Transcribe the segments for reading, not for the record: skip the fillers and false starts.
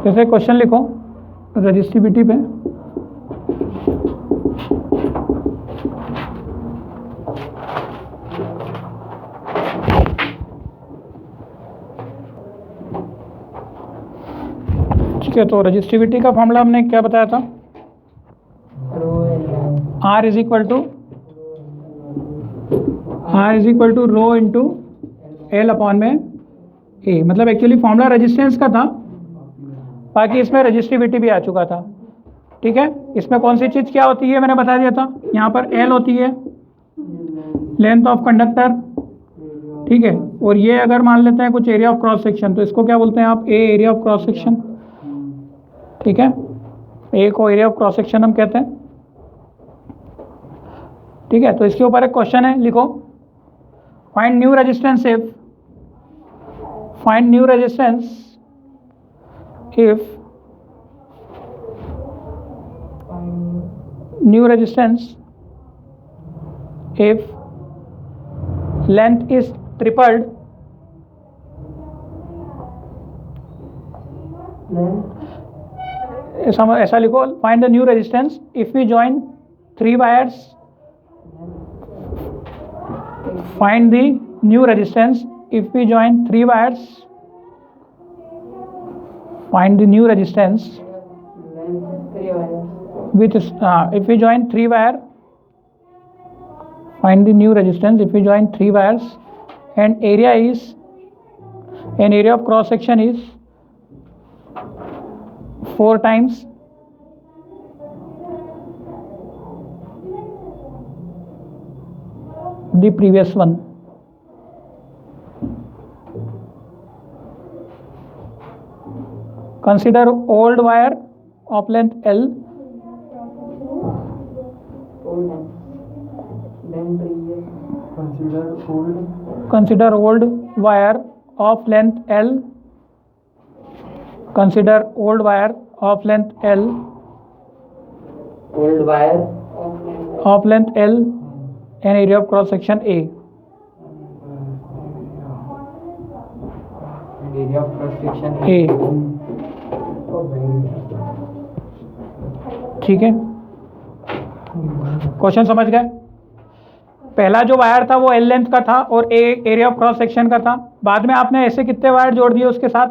जैसे क्वेश्चन लिखो रजिस्टिविटी पे, ठीक है। तो रजिस्टिविटी का फॉर्मूला हमने क्या बताया था, R is equal to rho into L upon में ए। मतलब एक्चुअली फॉर्मूला रेजिस्टेंस का था, बाकी इसमें रजिस्टिविटी भी आ चुका था, ठीक है। इसमें कौन सी चीज़ क्या होती है मैंने बता दिया था, यहाँ पर एल होती है लेंथ ऑफ कंडक्टर, ठीक है। और ये अगर मान लेते हैं कुछ एरिया ऑफ क्रॉस सेक्शन, तो इसको क्या बोलते हैं आप, ए एरिया ऑफ क्रॉस सेक्शन, ठीक है। ए को एरिया ऑफ क्रॉस सेक्शन हम कहते हैं, ठीक है। तो इसके ऊपर एक क्वेश्चन है, लिखो find new resistance if length is tripled, ऐसा लिखो, find the new resistance if we join 3 wires, find the new resistance if we join 3 wires, find the new resistance with if we join 3 wire, find the new resistance if we join 3 wires, and area of cross section is 4 times the previous one. Consider old wire of length L. Consider old wire of length L. Consider old wire of length L. Old wire of length L and area of cross section A. area of cross section A, ठीक है। Question समझ गए। पहला जो wire था वो L length का था और ए एरिया ऑफ क्रॉस सेक्शन का था। बाद में आपने ऐसे कितने वायर जोड़ दिए उसके साथ,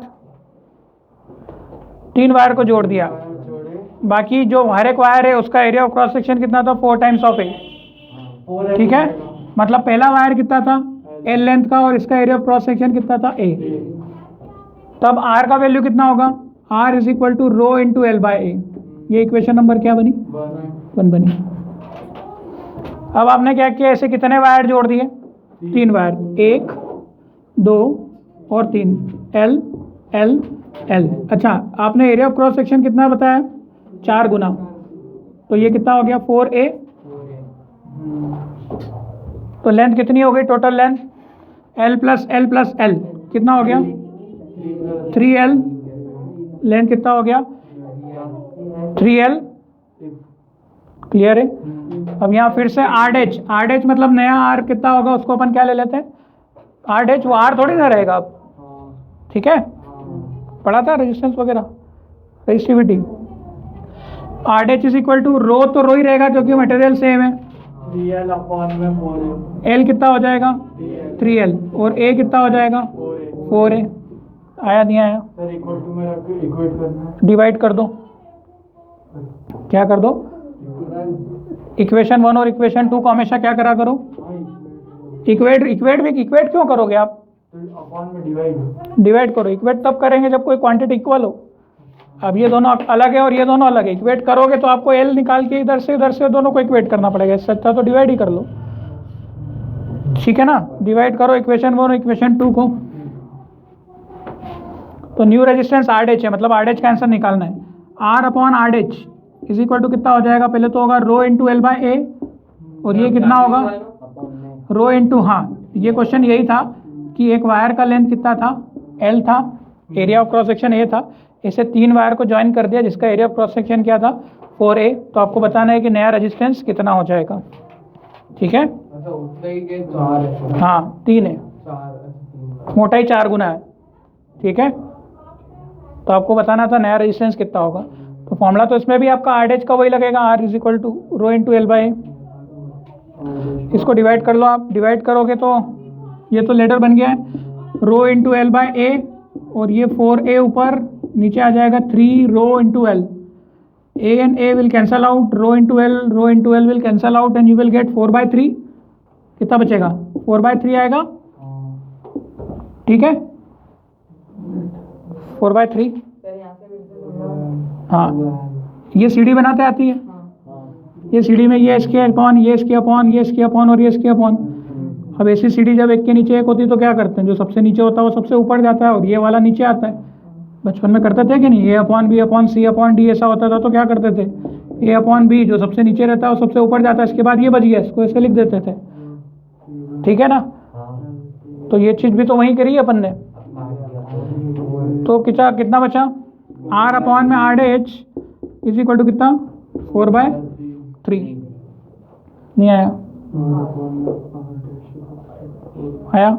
3 वायर को जोड़ दिया। बाकी जो हर एक वायर है उसका एरिया ऑफ क्रॉस सेक्शन कितना था, 4 टाइम्स ऑफ ए, ठीक है। मतलब पहला वायर कितना था, एल लेंथ का, और इसका एरिया ऑफ क्रॉस सेक्शन कितना था, ए। तब आर का वैल्यू कितना होगा, R is equal to rho into L by A. ये इक्वेशन नंबर क्या बनी, 1 बनी। अब आपने क्या किया, ऐसे कितने वायर जोड़ दिए, 3 वायर, 1 2 और 3, एल एल एल। अच्छा, आपने एरिया ऑफ क्रॉस सेक्शन कितना बताया, 4 गुना, तो ये कितना हो गया, 4a। तो लेंथ कितनी हो गई, total length L plus L कितना हो गया, 3L। लेंथ कितना हो गया, 3L। क्लियर है। अब यहाँ फिर से RH मतलब नया R कितना होगा, उसको अपन क्या ले लेते हैं, RH। वो R थोड़ी ना रहेगा अब, ठीक है। पढ़ा था रेजिस्टेंस वगैरह, resistivity. RH is equal to rho, तो रो ही रहेगा क्योंकि मटेरियल सेम है। L कितना हो जाएगा, 3L, और A कितना हो जाएगा, 4A। आया नहीं आया, डिवाइड कर दो। क्या कर दो, इक्वेशन 1 और इक्वेशन 2 को हमेशा क्या करा करो, इक्वेट क्यों करोगे आप, डिवाइड करो। इक्वेट तब करेंगे जब कोई क्वांटिटी इक्वल हो। अब ये दोनों अलग है और ये दोनों अलग है, इक्वेट करोगे तो आपको एल निकाल के इधर से दोनों को इक्वेट करना पड़ेगा। इससे अच्छा तो डिवाइड ही कर लो, ठीक है ना। डिवाइड करो इक्वेशन 1 और इक्वेशन 2 को। तो न्यू रेजिस्टेंस RH है, मतलब RH का आंसर निकालना है। R upon RH is equal to कितना हो जाएगा, पहले तो होगा rho into L by A, और ये कितना होगा, रो इंटू, हाँ ये क्वेश्चन यही था कि एक वायर का लेंथ कितना था, L था, area of cross section A था। इसे 3 वायर को ज्वाइन कर दिया जिसका एरिया ऑफ क्रॉस सेक्शन क्या था, 4A। तो आपको बताना है कि नया रेजिस्टेंस कितना हो जाएगा, ठीक है। हाँ 3 है, मोटाई 4 गुना है, ठीक है। तो आपको बताना था नया रेजिस्टेंस कितना होगा। तो फॉर्मूला तो इसमें भी आपका आर एच का वही लगेगा, R is equal to rho into L by. इसको डिवाइड कर लो आप, डिवाइड करोगे तो ये तो लेटर बन गया है rho into L by A, और ये 4a ऊपर नीचे आ जाएगा 3 rho into L. a and a will cancel out, rho into L will cancel out and you will get 4/3। कितना बचेगा? 4/3 आएगा, ठीक है, 4/3। हाँ, ये सीढ़ी बनाते आती है, ये सीढ़ी में ये इसके अपॉन, ये इसके अपॉन, ये इसके अपॉन और ये इसके अपॉन। अब ऐसी सीढ़ी जब एक के नीचे एक होती है तो क्या करते हैं, जो सबसे नीचे होता है वो सबसे ऊपर जाता है और ये वाला नीचे आता है। बचपन में करते थे कि नहीं, ए अपॉन बी अपॉन सी अपॉन डी ऐसा होता था, तो क्या करते थे, ए अपॉन बी जो सबसे नीचे रहता है वो सबसे ऊपर जाता है, इसके बाद ये बच गया, इसको ऐसे लिख देते थे, ठीक है ना। तो ये चीज़ भी तो वहीं करी है अपन ने। तो कितना बचा, आर अपॉन में R H is equal to कितना, 4/3। नहीं आया? आया?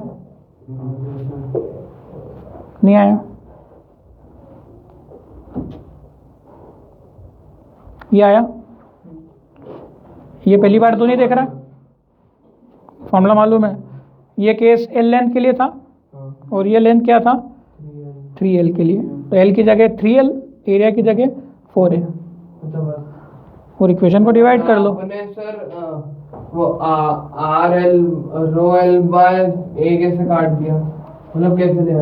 नहीं आया? ये आया? ये पहली बार तो नहीं देख रहा, फॉर्मूला मालूम है। ये केस एल लेंथ के लिए था और ये लेंथ क्या था, 3l के लिए। तो l की जगह 3l, एरिया की जगह 4a, और इक्वेशन को डिवाइड कर लो। सर वो R L rho L by A कैसे काट दिया, मतलब कैसे लिया?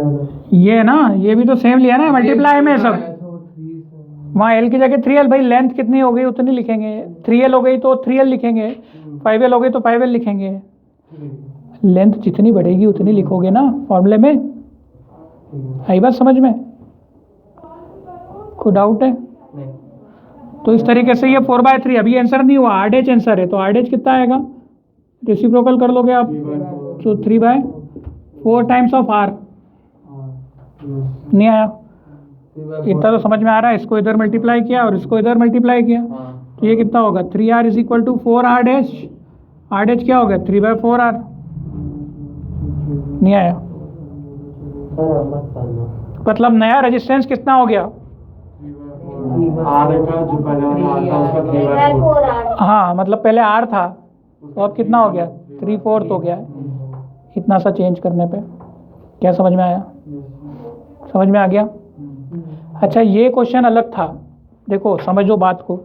ये ना, ये भी तो सेम लिया ना, मल्टीप्लाई में सब। वहाँ l की जगह 3l, भाई लेंथ कितनी हो गई उतनी लिखेंगे, 3l हो गई तो 3l लिखेंगे, 5l हो गई तो 5l लिखेंगे। लेंथ जितनी बढ़ेगी उतनी लिखोगे ना फॉर्मूले में। आई बात समझ में? कोई डाउट है? तो इस तरीके से ये 4/3, अभी आंसर नहीं हुआ, आर एच आंसर है, तो आर एच कितना आएगा, रेसिप्रोकल कर लोगे आप, तो 3/4 टाइम्स ऑफ आर। नहीं आया? इतना तो समझ में आ रहा है। इसको इधर मल्टीप्लाई किया और इसको इधर मल्टीप्लाई किया, तो ये कितना होगा, 3r is equal to 4r dash. R dash क्या होगा, 3/4r। नहीं आया? मतलब नया रेजिस्टेंस कितना हो गया, हाँ, मतलब पहले r था तो अब कितना हो गया, 3/4 हो गया है, इतना सा चेंज करने पे। क्या समझ में आया? समझ में आ गया? अच्छा, ये क्वेश्चन अलग था, देखो समझो बात को।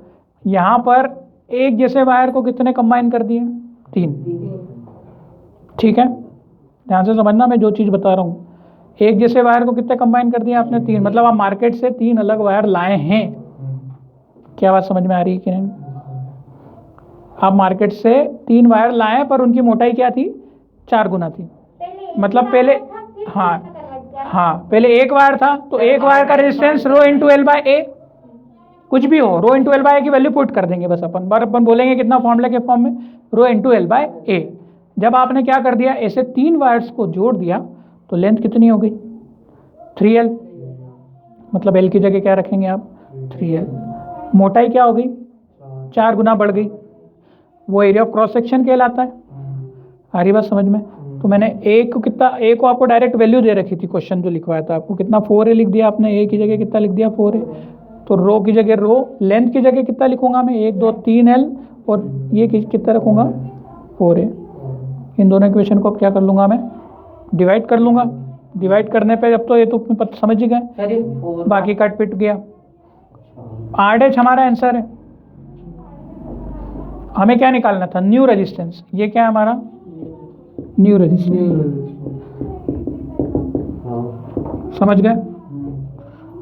यहाँ पर एक जैसे वायर को कितने कंबाइन कर दिए, 3, ठीक है, ध्यान से समझना मैं जो चीज़ बता रहा हूँ। एक जैसे वायर को कितने कंबाइन कर दिया आपने, 3, मतलब आप मार्केट से 3 अलग वायर लाए हैं। क्या बात समझ में आ रही है कि नहीं? आप मार्केट से 3 वायर लाए पर उनकी मोटाई क्या थी, 4 गुना थी। मतलब पहले, हाँ, पहले एक वायर था तो एक वायर का resistance rho into L by A, कुछ भी हो, rho into L by A की वैल्यू पुट कर देंगे बस अपन बोलेंगे कितना, फॉर्मूले के फॉर्म में रो इंटू एल बाय ए। जब आपने क्या कर दिया, ऐसे 3 वायर्स को जोड़ दिया तो लेंथ कितनी हो गई, 3l, मतलब l की जगह क्या रखेंगे आप, 3l। मोटाई क्या हो गई, 4 गुना बढ़ गई, वो एरिया ऑफ क्रॉस सेक्शन कहलाता है। आ रही बात समझ में? तो मैंने a को कितना, a को आपको डायरेक्ट वैल्यू दे रखी थी, क्वेश्चन जो लिखवाया था आपको, कितना 4a लिख दिया आपने, a की जगह कितना लिख दिया, 4a। तो रो की जगह रो, लेंथ की जगह कितना लिखूंगा मैं, 1 2 3l, और ये कितना रखूंगा, 4a। इन दोनों इक्वेशन को अब क्या कर लूँगा मैं, डिवाइड कर लूँगा। डिवाइड करने पे अब तो ये तो समझ ही गए, बाकी कट पिट गया। आर डैश हमारा आंसर है। हमें क्या निकालना था, न्यू रेजिस्टेंस। ये क्या है हमारा, न्यू रेजिस्टेंस, समझ गए,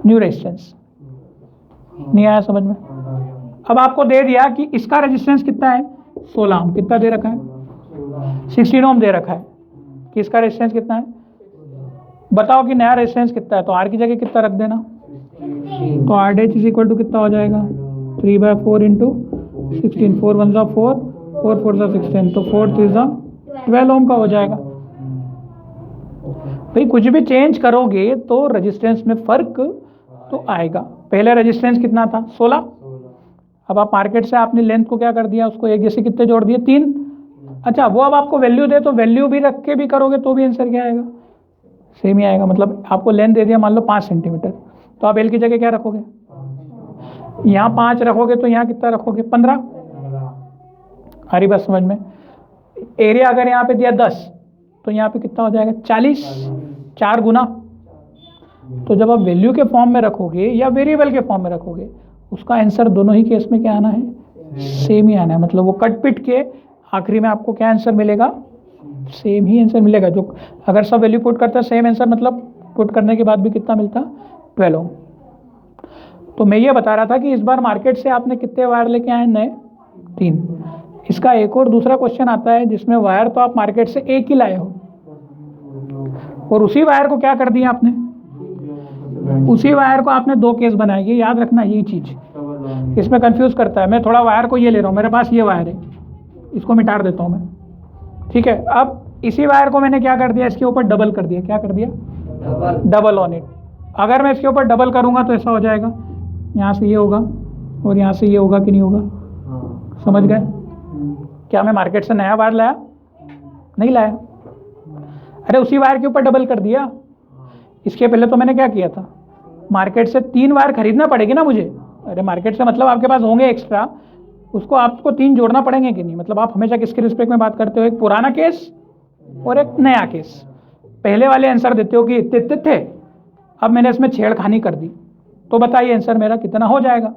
न्यू रेजिस्टेंस। नहीं आया समझ में? अब आपको दे दिया कि इसका रेजिस्टेंस कितना है, 16 ओम। कितना दे रखा है, 16 ओम दे रखा है कि इसका रेजिस्टेंस कितना है। बताओ कि नया रेजिस्टेंस कितना है, तो आर की जगह कितना रख देना, तो R dash is equal to कितना हो जाएगा, 3/4 इंटू 16, 4 1 4, 4 4 16, तो 4 3 12 ओम का हो जाएगा। भाई कुछ भी चेंज करोगे तो रेजिस्टेंस में फर्क तो आएगा। पहले रेजिस्टेंस कितना था, 16। अब आप मार्केट से आपने लेंथ को क्या कर दिया, उसको एक जैसे कितने जोड़ दिए, 3। अच्छा, वो अब आपको वैल्यू दे तो वैल्यू भी रख के भी करोगे तो भी आंसर क्या आएगा, सेम ही आएगा। मतलब आपको लेंथ दे दिया मान लो 5 सेंटीमीटर, तो आप एल की जगह क्या रखोगे? यहाँ 5 रखोगे तो यहाँ कितना रखोगे? 15। आ रही बात समझ में? एरिया अगर यहाँ पे दिया 10 तो यहाँ पे कितना हो जाएगा? 40, 4 गुना। तो जब आप वैल्यू के फॉर्म में रखोगे या वेरिएबल के फॉर्म में रखोगे, उसका आंसर दोनों ही केस में क्या आना है? सेम ही आना है। मतलब वो कट पिट के आखिरी में आपको क्या आंसर मिलेगा? सेम ही आंसर मिलेगा। जो अगर सब वैल्यू पुट करता है सेम आंसर, मतलब पुट करने के बाद भी कितना मिलता? 12 ओम। तो मैं ये बता रहा था कि इस बार मार्केट से आपने कितने वायर लेके आए नए? 3। इसका एक और दूसरा क्वेश्चन आता है जिसमें वायर तो आप मार्केट से एक ही लाए हो और उसी वायर को क्या कर दिया आपने? उसी वायर को आपने 2 केस बनाए। ये याद रखना, यही चीज इसमें कंफ्यूज करता है। मैं थोड़ा वायर को ये ले रहा हूँ, मेरे पास ये वायर है, इसको मिटा देता हूँ मैं, ठीक है। अब इसी वायर को मैंने क्या कर दिया? इसके ऊपर डबल कर दिया। क्या कर दिया? Double on it. अगर मैं इसके ऊपर डबल करूंगा तो ऐसा हो जाएगा, यहाँ से ये होगा और यहाँ से ये होगा कि नहीं होगा? समझ गए? क्या मैं मार्केट से नया वायर लाया? नहीं लाया। अरे उसी वायर के ऊपर डबल कर दिया। इसके पहले तो मैंने क्या किया था? मार्केट से 3 वायर खरीदना पड़ेगी ना मुझे। अरे मार्केट से मतलब आपके पास होंगे एक्स्ट्रा, उसको आपको 3 जोड़ना पड़ेंगे कि नहीं? मतलब आप हमेशा किसके रिस्पेक्ट में बात करते हो? एक पुराना केस और एक नया केस। पहले वाले आंसर देते हो कि इतने थे, अब मैंने इसमें छेड़खानी कर दी, तो बताइए आंसर मेरा कितना हो जाएगा?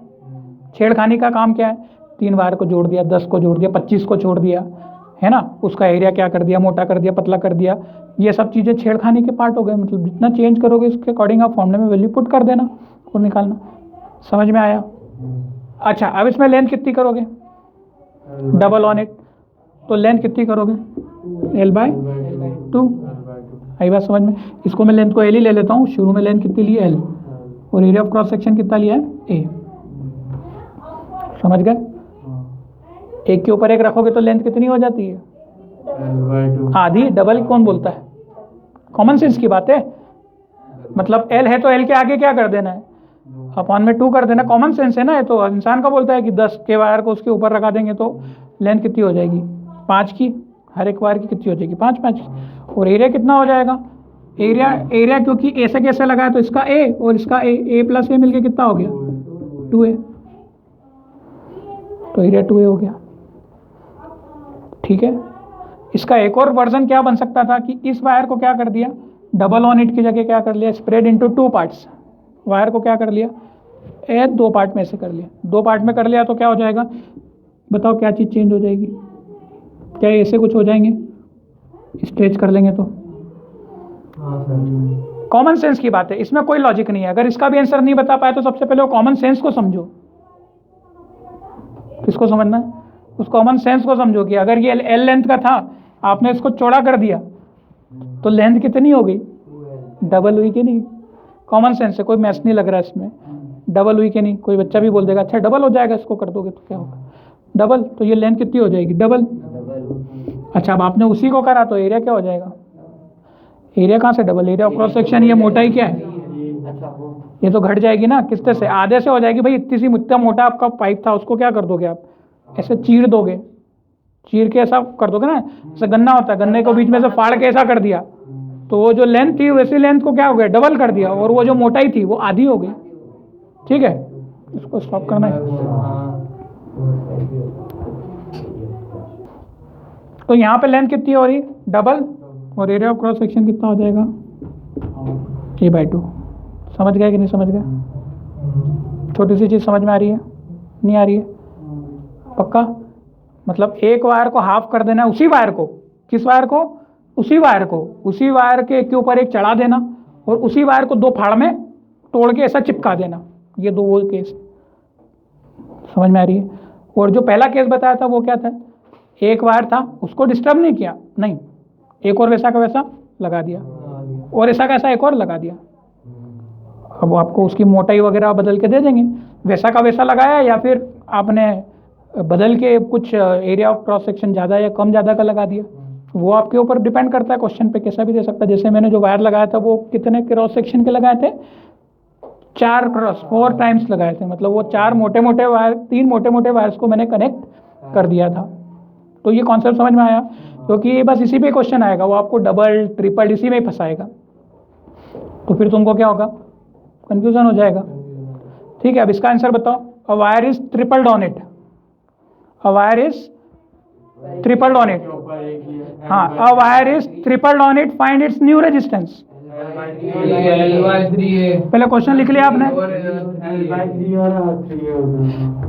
छेड़खानी का काम क्या है? 3 वायर को जोड़ दिया, 10 को जोड़ दिया, 25 को छोड़ दिया, है ना। उसका एरिया क्या कर दिया? मोटा कर दिया, पतला कर दिया। ये सब चीज़ें छेड़खानी के पार्ट हो गए। मतलब जितना चेंज करोगे उसके अकॉर्डिंग आप फॉर्मूले में वैल्यू पुट कर देना और निकालना। समझ में आया? अच्छा, अब इसमें लेंथ कितनी करोगे? Double on it. तो लेंथ कितनी करोगे? L/2। आई बात समझ में? इसको मैं लेंथ को L ही ले लेता हूँ। शुरू में लेंथ कितनी ली? L। और एरिया ऑफ क्रॉस सेक्शन कितना लिया है? A। समझ गए? एक के ऊपर एक रखोगे तो लेंथ कितनी हो जाती है? आधी। डबल कौन बोलता है? कॉमन सेंस की बात है। मतलब L है तो L के आगे क्या कर देना है? अपॉन में 2 कर देना। कॉमन सेंस है ना। ये तो इंसान का बोलता है कि 10 के वायर को उसके ऊपर रखा देंगे तो लेंथ कितनी हो जाएगी? 5 की। हर एक वायर की कितनी हो जाएगी? 5 की। और एरिया कितना हो जाएगा? एरिया क्योंकि ए से कैसे लगाया तो इसका A और इसका A प्लस A मिलके कितना हो गया? 2A। तो एरिया 2A हो गया, ठीक है। इसका एक और वर्जन क्या बन सकता था कि इस वायर को क्या कर दिया? डबल ऑन इट की जगह क्या कर लिया? Spread into 2 parts. वायर को क्या कर लिया? 2 पार्ट में से कर लिया। 2 पार्ट में कर लिया तो क्या हो जाएगा? बताओ क्या चीज़ चेंज हो जाएगी? क्या ऐसे कुछ हो जाएंगे? स्ट्रेच कर लेंगे तो? कॉमन सेंस की बात है, इसमें कोई लॉजिक नहीं है। अगर इसका भी आंसर नहीं बता पाए तो सबसे पहले वो कॉमन सेंस को समझो। किसको समझना है? उस कॉमन सेंस को समझो कि अगर ये L लेंथ का था, आपने इसको चौड़ा कर दिया तो लेंथ कितनी हो गई? डबल हुई कि नहीं? कॉमन सेंस है, कोई मैच नहीं लग रहा है इसमें। डबल हुई कि नहीं? कोई बच्चा भी बोल देगा अच्छा डबल हो जाएगा, इसको कर दोगे तो क्या होगा? डबल। तो ये लेंथ कितनी हो जाएगी? डबल। अच्छा, अब आपने उसी को करा तो एरिया क्या हो जाएगा? एरिया कहाँ से double? Area of cross section ये मोटाई क्या है? ये तो घट जाएगी ना। किससे से? आधे से हो जाएगी भाई। इतना मोटा आपका पाइप था, उसको क्या कर दोगे आप? ऐसे चीर दोगे। चीर के ऐसा कर दोगे ना, जैसे गन्ना होता है, गन्ने को बीच में से फाड़ के ऐसा कर दिया तो वो जो लेंथ थी वैसी लेंथ को क्या हो गया? डबल कर दिया। और वो जो मोटाई थी वो आधी हो गई। ठीक है, इसको स्टॉप करना है। तो यहाँ पे लेंथ कितनी हो रही? डबल। और एरिया ऑफ क्रॉस सेक्शन कितना हो जाएगा? A/2। समझ गए कि नहीं समझ गए? छोटी सी चीज़ समझ में आ रही है? नहीं आ रही है? पक्का? मतलब एक वायर को हाफ कर देना है, उसी वायर को। किस वायर को? उसी वायर को। उसी वायर के ऊपर एक चढ़ा देना और उसी वायर को 2 फाड़ में तोड़ के ऐसा चिपका देना। ये 2 वो केस समझ में आ रही है? और जो पहला केस बताया था वो क्या था? एक वायर था, उसको डिस्टर्ब नहीं किया, नहीं, एक और वैसा का वैसा लगा दिया और ऐसा का ऐसा एक और लगा दिया। अब आपको उसकी मोटाई वगैरह बदल के दे देंगे, वैसा का वैसा लगाया या फिर आपने बदल के कुछ एरिया ऑफ क्रॉस सेक्शन ज़्यादा या कम ज़्यादा का लगा दिया, वो आपके ऊपर डिपेंड करता है। क्वेश्चन पे कैसा भी दे सकता है। जैसे मैंने जो वायर लगाया था वो कितने क्रॉस सेक्शन के लगाए थे? 4 टाइम्स लगाए थे। मतलब वो 4 मोटे मोटे वायर, 3 मोटे मोटे वायर्स को मैंने कनेक्ट कर दिया था। तो ये कॉन्सेप्ट समझ में आया? क्योंकि बस इसी पे क्वेश्चन आएगा, वो आपको डबल ट्रिपल इसी में ही फंसाएगा। तो फिर तुमको क्या होगा? कंफ्यूजन हो जाएगा। ठीक है, अब इसका आंसर बताओ। A wire is tripled on it, a wire is tripled on it. हाँ, a wire is tripled on it, find its new resistance. पहले क्वेश्चन लिख लिया आपने,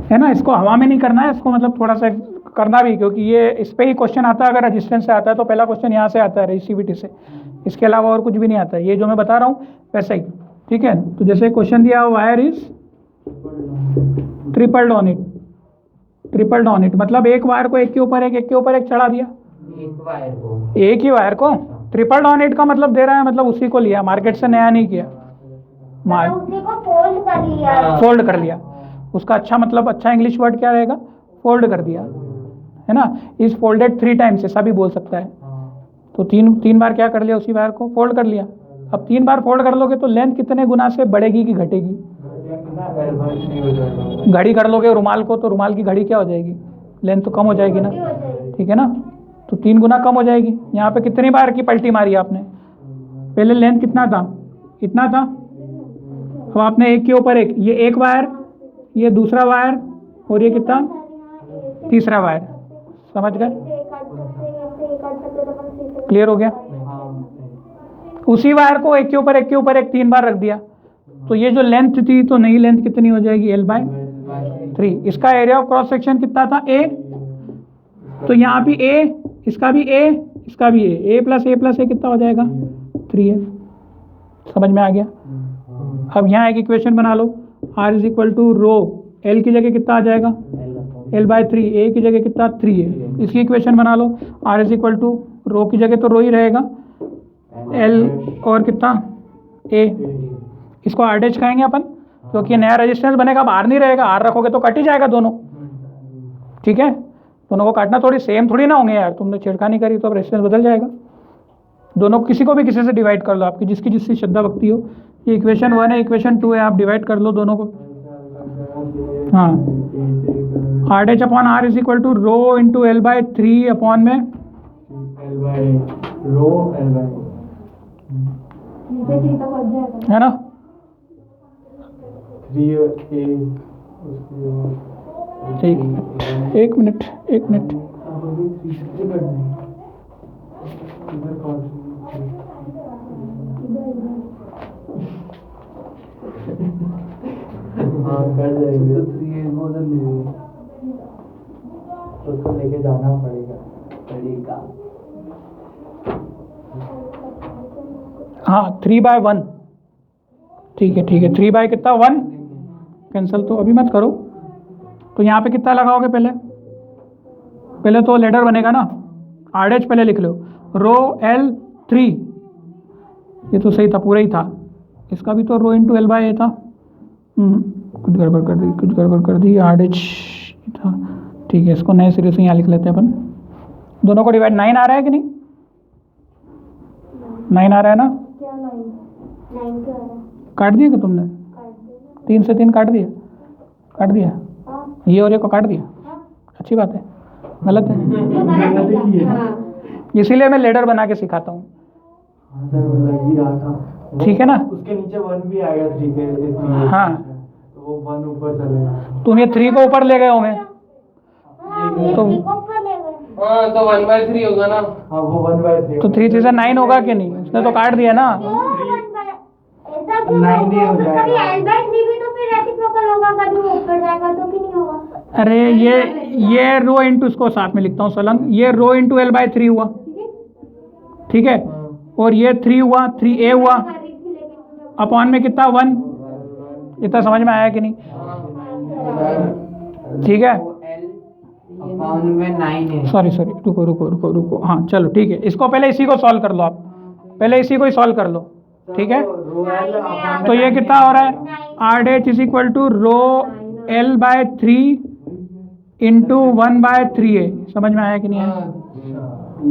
है ना। इसको हवा में नहीं करना है, इसको मतलब थोड़ा सा करना भी, क्योंकि ये इस पे ही क्वेश्चन आता है। अगर रेजिस्टेंस से आता है तो पहला क्वेश्चन यहाँ से आता है, रेजिस्टिविटी से, इसके अलावा और कुछ भी नहीं आता है। ये जो मैं बता रहा हूँ वैसा ही, ठीक है। तो जैसे क्वेश्चन दिया, wire is tripled on it, tripled on it मतलब एक वायर को एक के ऊपर एक, एक के ऊपर एक चढ़ा दिया, एक ही वायर को। ट्रिपल्ड ऑन इट का मतलब दे रहा है, मतलब उसी को लिया, मार्केट से नया नहीं किया, उसी को फोल्ड कर लिया, फोल्ड कर लिया। उसका अच्छा मतलब, अच्छा इंग्लिश वर्ड क्या रहेगा? फोल्ड कर दिया, है ना। इज फोल्डेड 3 टाइम्स ऐसा भी बोल सकता है। तो तीन बार क्या कर लिया, उसी वायर को फोल्ड कर लिया। अब 3 बार फोल्ड कर लोगे तो लेंथ कितने गुना से बढ़ेगी कि घटेगी? घड़ी कर लोगे रुमाल को, तो रुमाल की घड़ी क्या हो जाएगी? लेंथ तो कम हो जाएगी ना, ठीक है ना। तो 3 गुना कम हो जाएगी। यहाँ पे कितनी बार की पलटी मारी आपने? पहले लेंथ कितना था? इतना था। अब आपने एक के ऊपर एक, ये एक वायर, ये दूसरा वायर, और ये कितना? तीसरा वायर। समझ गए? क्लियर हो गया? उसी वायर को एक के ऊपर एक के ऊपर एक 3 बार रख दिया, तो ये जो लेंथ थी, तो नई लेंथ कितनी हो जाएगी? L/3। इसका एरिया ऑफ क्रॉस सेक्शन कितना था? A। तो यहाँ भी A, इसका भी A, इसका भी A प्लस A कितना हो जाएगा? 3A। समझ में आ गया? अब यहाँ एक इक्वेशन बना लो, R is equal to rho, L की जगह कितना आ जाएगा? L/3, A की जगह कितना? 3A। इसकी इक्वेशन बना लो, R is equal to rho की जगह तो रो ही रहेगा, L और कितना? A। इसको R डैश कहेंगे अपन, क्योंकि नया रेजिस्टेंस बनेगा। अब R नहीं रहेगा, R रखोगे तो कट ही जाएगा दोनों, ठीक है। दोनों को काटना, थोड़ी सेम थोड़ी ना होंगे यार, तुमने छेड़खानी करी तो अब रेजिस्टेंस बदल जाएगा। दोनों किसी को भी किसी से डिवाइड कर लो, आपकी जिसकी जिसकी श्रद्धा भक्ति हो। ये इक्वेशन 1 है, इक्वेशन 2 है, आप डिवाइड कर लो दोनों को। हाँ, R dash upon R is equal to rho into L/3 upon में है ना। एक मिनट उसको लेके जाना पड़ेगा तरीका। हाँ, 3/1, ठीक है 3 बाय कितना? 1 कैंसिल, तो अभी मत करो। तो यहाँ पे कितना लगाओगे? पहले तो लेटर बनेगा ना, R डैश पहले लिख लो, रो L/3, ये तो सही था, पूरा ही था। इसका भी तो रो इंटू L/A था। कुछ गड़बड़ कर दी, R डैश था, ठीक है। इसको नए सिरे से यहाँ लिख लेते हैं अपन। दोनों को डिवाइड 9 आ रहा है कि नहीं? 9 आ रहा है ना? काट दिया क्या तुमने? 3 से 3 काट दिया। ये और ये को काट दिया, अच्छी बात है, गलत है? इसीलिए मैं लेडर बना के सिखाता हूँ, ठीक है ना। उसके नीचे 1 भी आएगा 3 के। हाँ, तो वो 1 ऊपर चलेगा। तुम ये 3 को ऊपर ले गए होंगे, तो हाँ, तो 1/3 होगा ना। हाँ, वो 1/3 तो 3 से 9 होगा कि नहीं? उसने तो काट दिया ना। 9 ही हो जाएगा। अरे ये रो इंटू, इसको साथ में लिखता हूँ सलंग, ये रो इंटू L/3 हुआ, ठीक है। और ये 3 हुआ, 3A हुआ, अपॉन में कितना? 1। इतना समझ में आया कि नहीं? ठीक है, में 9 है। सॉरी रुको। हाँ चलो ठीक है, इसको पहले इसी को सॉल्व कर लो आप, पहले इसी को ही सॉल्व कर लो, ठीक है। तो ये कितना हो रहा है? R dash is equal to rho L/3 into 1/3A। समझ में आया कि नहीं आया?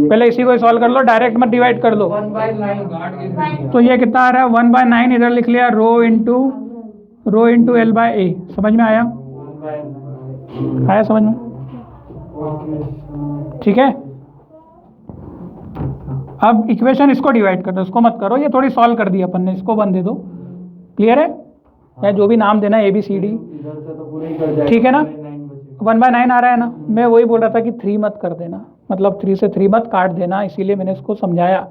पहले इसी को ही सॉल्व कर लो, डायरेक्ट मत डिवाइड कर लो। 1/9। तो ये कितना आ रहा है? 1/9 इधर लिख लिया, रो इंटू L/A। समझ में आया समझ में? ठीक है। अब इक्वेशन इसको डिवाइड कर दो, इसको मत करो, ये थोड़ी सॉल्व कर दी अपन ने, इसको बंद दे दो। क्लियर है? या जो भी नाम देना है ABCD, इधर से तो पूरा ही कर जाएगा। ठीक है ना? 9 बचे। 1/9 आ रहा है ना? मैं वही बोल रहा था कि 3 मत कर देना, मतलब 3 से 3 मत काट देना, इसीलिए मैंने इसको समझाया।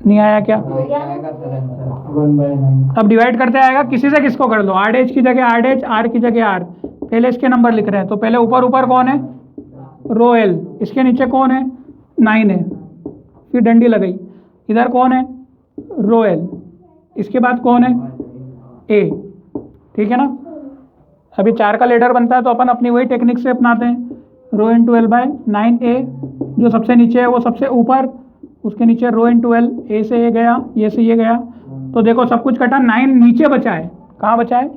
नहीं आया क्या? 1/9। अब डिवाइड करते आएगा, किसी से किसको कर लो, RH की जगह RH, R की जगह R। पहले इसके नंबर लिख रहे हैं, तो पहले ऊपर ऊपर कौन है? रो L। इसके नीचे कौन है? 9 है, फिर डंडी लगाई। इधर कौन है? रो L। इसके बाद कौन है? A। ठीक है ना? अभी 4 का लेडर बनता है तो अपन अपनी वही टेक्निक से अपनाते हैं, रो इंटू L/9A। जो सबसे नीचे है वो सबसे ऊपर, उसके नीचे रो इंटू L, A से ये गया, ये से ये गया, तो देखो सब कुछ कटा, 9 नीचे बचा है। कहाँ बचा है?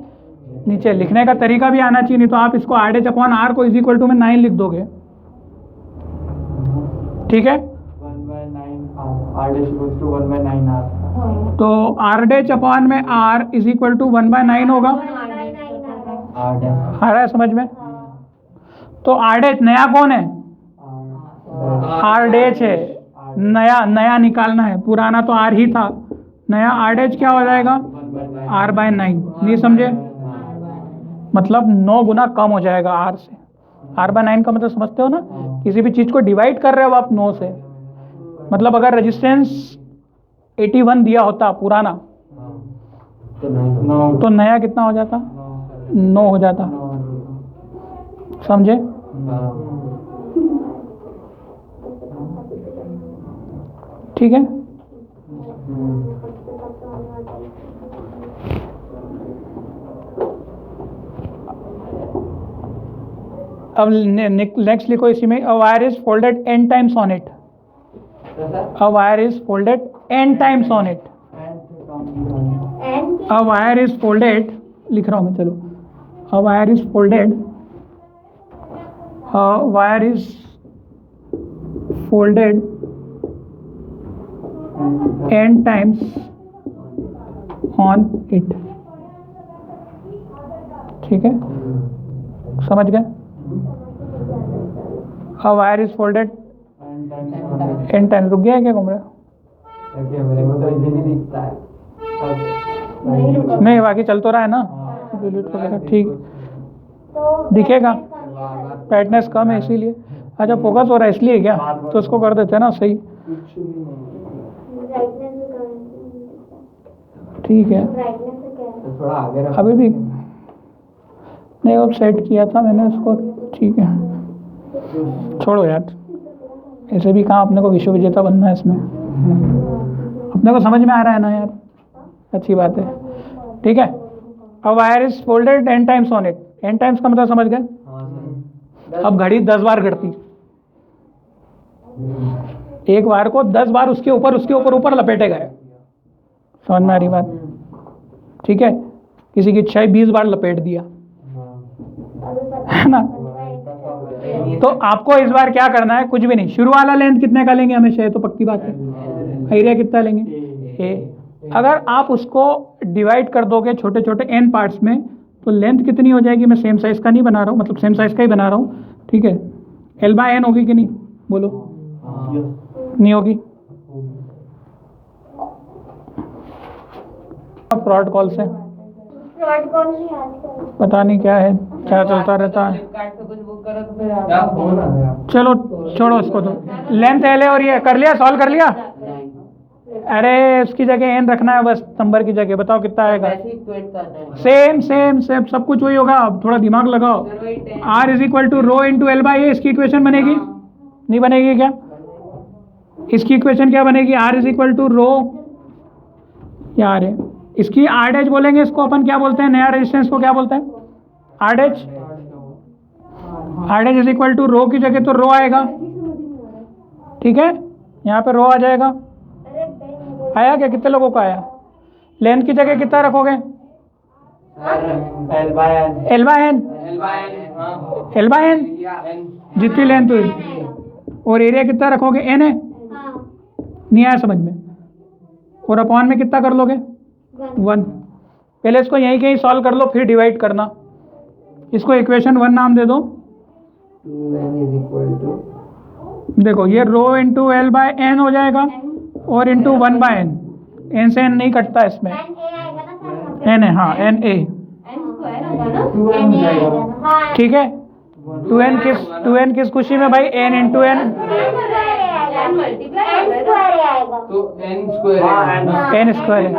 नीचे। लिखने का तरीका भी आना चाहिए, नहीं तो आप इसको RH/R को इज इक्वल टू में 9 लिख दोगे। ठीक है? 1/9 R dash equals to 1/9 R। तो R/R इज इक्वल टू 1/9 होगा। R dash आ रहा है समझ में? तो R' नया कौन है? R' है। नया निकालना है, पुराना तो R ही था। नया R' क्या हो जाएगा? R/9। नहीं समझे? मतलब 9 गुना कम हो जाएगा R से। R/9 का मतलब समझते हो ना? किसी भी चीज़ को डिवाइड कर रहे हो आप 9 से, मतलब अगर रेजिस्टेंस 81 दिया होता पुराना, तो नया कितना हो जाता? 9 हो जाता। समझे? ठीक है? अब नेक्स्ट लिखो इसी में, अ wire is folded n times on it. A wire is folded n times on it. A wire is folded, लिख रहा हूं मैं, चलो। अ wire is folded, a wire is folded n times on it. ठीक है? समझ गए? अ wire is folded n times. रुक गया है क्या कमरा? नहीं, बाकी चल तो रहा है ना, डिलीट वगैरह ठीक दिखेगा, ब्राइटनेस कम है इसीलिए। अच्छा, फोकस हो रहा है इसलिए क्या? तो उसको कर देते हैं ना सही। ठीक है, थोड़ा आगे रख। अभी भी नहीं, अब सेट किया था मैंने उसको। ठीक है, छोड़ो यार, ऐसे भी कहाँ अपने को विश्व विजेता बनना है इसमें। अपने को समझ में आ रहा है ना यार, अच्छी बात है। ठीक है, अ wire is folded n times on it. n times का मतलब समझ गए? अब घड़ी 10 बार घड़ती, एक वायर को 10 बार उसके ऊपर लपेटे गए। समझ में आ रही बात? ठीक है, किसी की इच्छा है 20 बार लपेट दिया, है ना? तो आपको इस बार क्या करना है? कुछ भी नहीं, शुरू वाला लेंथ कितने का लेंगे हमेशा, ये तो पक्की बात है। एरिया कितना लेंगे? A। अगर आप उसको डिवाइड कर दोगे छोटे छोटे n पार्ट्स में, तो लेंथ कितनी हो जाएगी? मैं सेम साइज का नहीं बना रहा हूँ, मतलब सेम साइज का ही बना रहा हूँ। ठीक है, L/N होगी कि नहीं? बोलो। नहीं होगी? फ्रॉड कॉल से पता नहीं क्या है, क्या चलता रहता है। चलो छोड़ो इसको, तो लेंथ L है और ये कर लिया, सॉल्व कर लिया। अरे उसकी जगह n रखना है बस, नंबर की जगह। बताओ कितना आएगा? सेम सेम सेम सब कुछ वही होगा। अब थोड़ा दिमाग लगाओ। R is equal to rho into L/A। इसकी इक्वेशन बनेगी? नहीं बनेगी क्या? इसकी इक्वेशन क्या बनेगी? R इज इक्वल टू रो, क्या है इसकी? R' बोलेंगे इसको अपन, क्या बोलते हैं नया रेजिस्टेंस को, क्या बोलते हैं? R'। R' is equal to rho की जगह तो रो आएगा। ठीक है, यहाँ पे रो आ जाएगा। आया क्या? कितने लोगों का आया? लेंथ की जगह कितना रखोगे? L/N जितनी लेंथ हुई, और एरिया कितना रखोगे? N है। नहीं आया समझ में? और अपॉन में कितना कर लोगे? 1। पहले इसको यहीं कहीं सॉल्व कर लो, फिर डिवाइड करना। इसको इक्वेशन 1 नाम दे दो। 2n is equal to, देखो ये रो इंटू L/N हो जाएगा, और इंटू 1/n। n से n नहीं कटता इसमें, एन है, हाँ एन ए, n स्क्वायर होगा ना? 2n हो जाएगा। हाँ ठीक है। 2n किस खुशी में भाई? N into N, n multiply n होगा स्क्वायर आएगा। तो n स्क्वायर है। एन स्क्वायर है।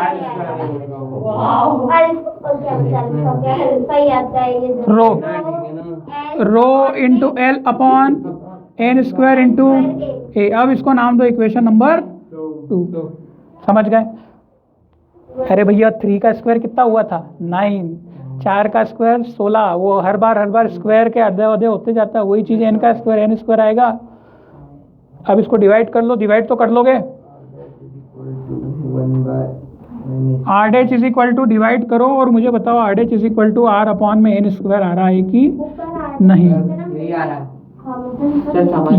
अल्फा ही आता है ये जो। Rho rho into L upon N square into A. अब इसको नाम दो इक्वेशन नंबर 2। समझ गए? अरे भैया 3 का स्क्वायर कितना हुआ था? 9। 4 का स्क्वायर 16। वो हर बार स्क्वायर के आधे आधे होते जाता है, वही चीज़ एन का स्क्वायर एन स्क्वायर आएगा। अब इसको डिवाइड कर लो, डिवाइड तो कर लोगे। R H is equal to divide करो और मुझे बताओ R H is equal to R upon में एन स्क्वायर आ रहा है कि नहीं? यही आ रहा है।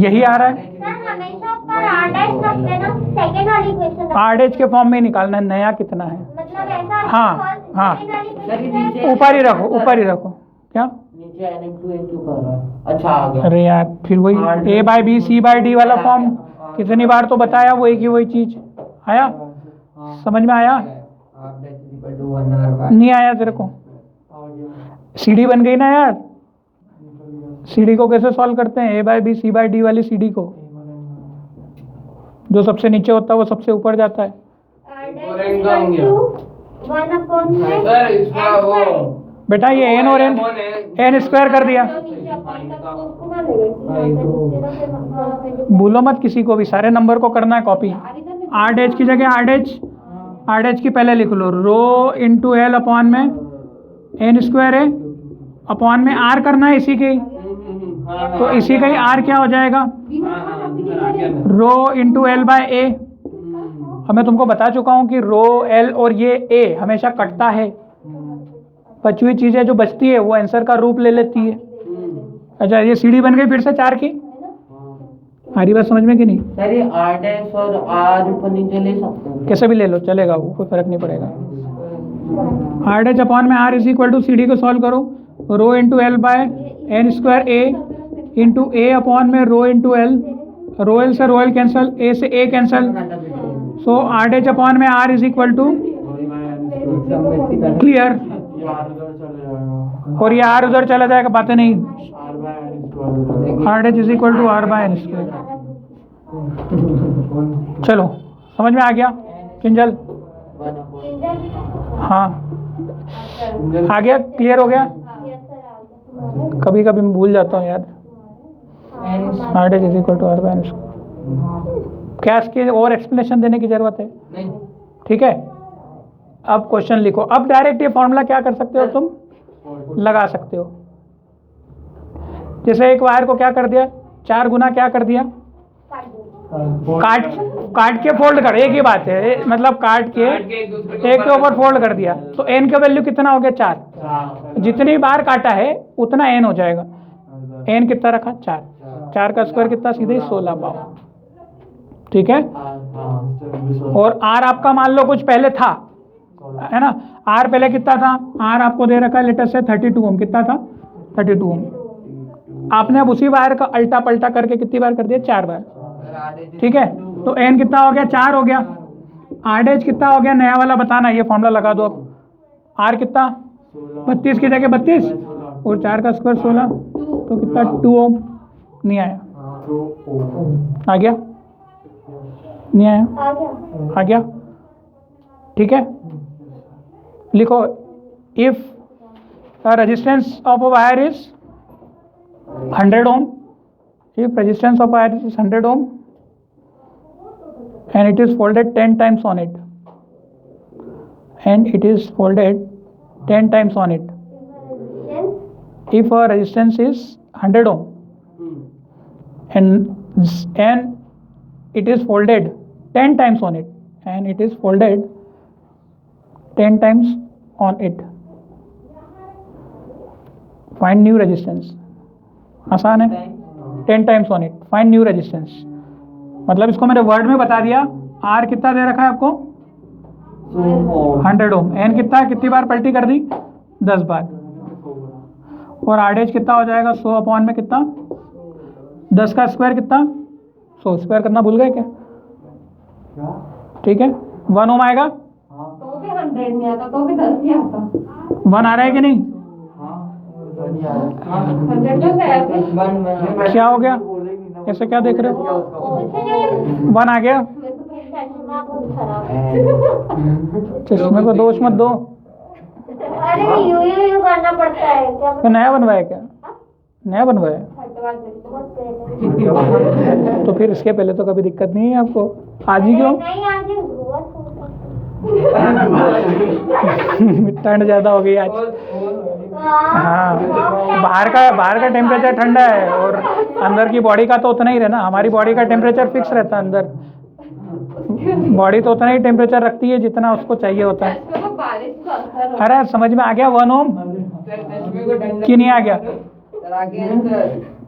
यही आ रहा है। सर हमेशा ऊपर r डैश रखते हैं ना, सेकंड वाली इक्वेशन आर एच के फॉर्म में ही निकालना है, नया कितना है? मतलब ऐसा हाँ, हाँ। second वाली equation में ऊपर ही रखो, ऊपर ही रखो। क्या? नीचे n into n क्यों कर रहा है? अच्छा आ गया। अरे यार फिर वही A by B C by D वाला फॉर्म कितनी बार तो बताया, वही की वही चीज आया? समझ में आया? नहीं आया तेरे को? सीडी बन गई ना यार। सीडी को कैसे सॉल्व करते हैं? A by B C by D वाली सीडी को, जो सबसे नीचे होता है वो सबसे ऊपर जाता है। r dash equal to 1 upon में सर इसका वो बेटा ये एन और एन स्क्वायर कर दिया। भूलो मत किसी को भी, सारे नंबर को करना है कॉपी। आर डैश की जगह आर डैश की पहले लिख लो, रो इंटू एल अपॉन में एन स्क्वायर है, अपॉन में आर करना है इसी के, तो इसी का ही आर क्या हो जाएगा? रो इंटू एल बाय ए। अब मैं तुमको बता चुका हूँ कि रो एल और ये ए हमेशा कटता है, बची हुई चीज़ें जो बचती है वो आंसर का रूप ले लेती है। अच्छा ये सीढ़ी बन गई फिर से 4 की। आ रही बात समझ में कि नहीं? सर ये r डैश और r ऊपर नीचे ले सकते हैं? कैसे भी ले लो चलेगा, वो कोई फर्क नहीं पड़ेगा। आर डैश अपॉन में R is equal to C D को सॉल्व करो, rho into L by N square A into A upon में rho into L, rho L से रो एल कैंसल, ए से A cancel, so R dash upon में R is equal to clear. और ये R उधर चला जाएगा, बातें नहीं। R dash is equal to R by N square. चलो समझ में आ गया किंजल? हाँ आ गया, क्लियर हो गया? कभी कभी मैं भूल जाता हूँ यार। R dash is equal to R by N square. क्या इसकी और एक्सप्लेनेशन देने की जरूरत है? नहीं। ठीक है, अब क्वेश्चन लिखो। अब डायरेक्ट ये फॉर्मूला क्या कर सकते हो तुम? लगा सकते हो। जैसे एक वायर को क्या कर दिया? 4 गुना क्या कर दिया? काट के फोल्ड कर, एक ही बात है, मतलब काट के एक के ऊपर फोल्ड कर दिया, तो एन का वैल्यू कितना हो गया? 4। जितनी बार काटा है उतना एन हो जाएगा। एन कितना रखा? 4। 4 का स्क्वायर कितना? सीधे 16 पाओ। ठीक है। और आर आपका मान लो कुछ पहले था, है ना? आर पहले कितना था? आर आपको दे रखा है लेटेस्ट से 32 ओम। कितना था? 32 ओम। आपने अब उसी वायर का अल्टा पल्टा करके कितनी बार कर दिया? 4 बार। ठीक है, तो एन कितना हो गया? 4 हो गया। आर डैश कितना हो गया? नया वाला बताना, ये फॉर्मूला लगा दो अब। आर कितना? 32 की जगह 32 और 4 का स्क्वायर 16, तो कितना? 2 ओम। नहीं आया? आ गया? नहीं आया? आ गया? ठीक है, लिखो। If the resistance of a wire is 100 ohm, if resistance of wire is 100 ohm and it is folded 10 times on it, and it is folded 10 times on it. If a resistance is 100 ohm and it is folded 10 times on it, and it is folded 10 times on it, find new resistance. आसान है। 10 times on it, find new resistance. मतलब इसको मैंने word में बता दिया। Are कितना दे रखा है आपको? 100 ओम। एन कितना? कितनी बार पलटी कर दी? 10 बार। और आर डैश कितना हो जाएगा? 100 अपॉन में कितना? 10 का स्क्वायर कितना? 100 स्क्वायर करना भूल गए क्या? ठीक है, 1 ओम आएगा। 100 नहीं आता तो भी 10 ही आता। 1 आ रहा है कि नहीं? 100 तो है। क्या हो गया? ऐसे क्या देख रहे हो? 1 आ गया? मैं तो पहले चश्मा बहुत खराब है। चश्मे को दोष मत दो। अरे यू करना पड़ता है क्या? तो नया बनवाया क्या? नया बनवाया? हटवा दे। बहुत पहले। तो फिर इसके पहले तो कभी दिक्कत नहीं है आपको, आज ही क्यों? नहीं आज हुआ ठंड ज्यादा हो गई आज। हाँ, बाहर का टेम्परेचर ठंडा है और अंदर की बॉडी का तो उतना ही रहना। हमारी बॉडी का टेम्परेचर फिक्स रहता है, अंदर बॉडी तो उतना ही टेम्परेचर रखती है जितना उसको चाहिए होता है। चश्मे को बारिश का असर हो। अरे समझ में आ गया 1 ओम कि नहीं आ गया?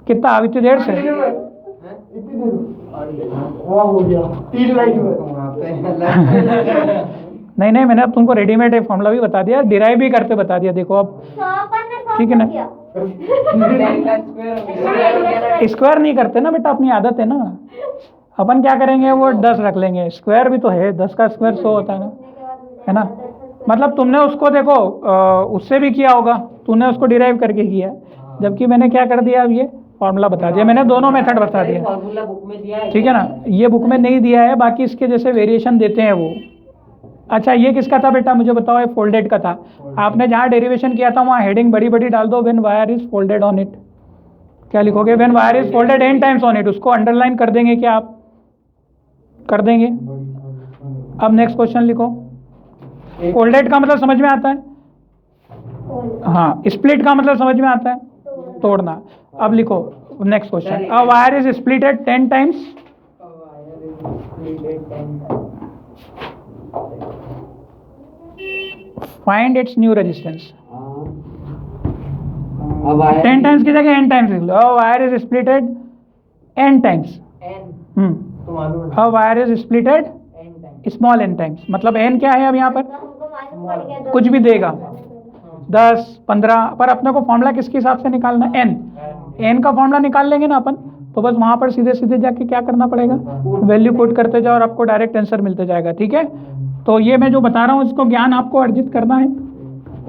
कितना अभी इतनी देर से? नहीं नहीं, मैंने अब तुमको रेडीमेड एक फॉर्मूला भी बता दिया, डिराइव भी करते बता दिया। देखो अब ठीक है ना? स्क्वायर नहीं करते ना बेटा, अपनी आदत है ना। अपन क्या करेंगे, वो 10 रख लेंगे। स्क्वायर भी तो है, 10 का स्क्वायर 100 होता है ना? मतलब तुमने उसको देखो उससे भी किया होगा, तूने उसको डिराइव करके किया, जबकि मैंने क्या कर दिया, अब ये फॉर्मूला बता दिया। मैंने दोनों मेथड बता दिया, फॉर्मूला बुक में दिया है, ठीक है ना? ये बुक में नहीं दिया है, बाकी इसके जैसे वेरिएशन देते हैं वो। अच्छा, ये किसका था बेटा, मुझे बताओ? ये फोल्डेड का था। आपने जहाँ डेरिवेशन किया था वहाँ हेडिंग बड़ी बड़ी डाल दो, when wire is folded on it. क्या लिखोगे? When wire is folded n times on it. उसको अंडरलाइन कर देंगे क्या आप? कर देंगे। अब नेक्स्ट क्वेश्चन लिखो। फोल्डेड का मतलब समझ में आता है? हाँ। स्प्लिट का मतलब समझ में आता है? तोड़ना। अब लिखो next question. A wire is splitted 10 times. Find its new resistance. 10 times की जगह n टाइम्स लिख लो। A wire is splitted n times. A wire is splitted small n times. मतलब n क्या है अब यहाँ पर? कुछ भी देगा, 10, 15, पर अपने को फॉर्मूला किसके हिसाब से निकालना है? n का फॉर्मूला निकाल लेंगे ना अपन, तो बस वहां पर सीधे सीधे जाके क्या करना पड़ेगा, वैल्यू पुट करते जाओ और आपको डायरेक्ट आंसर मिलते जाएगा। ठीक है, तो ये मैं जो बता रहा हूँ इसको ज्ञान आपको अर्जित करना है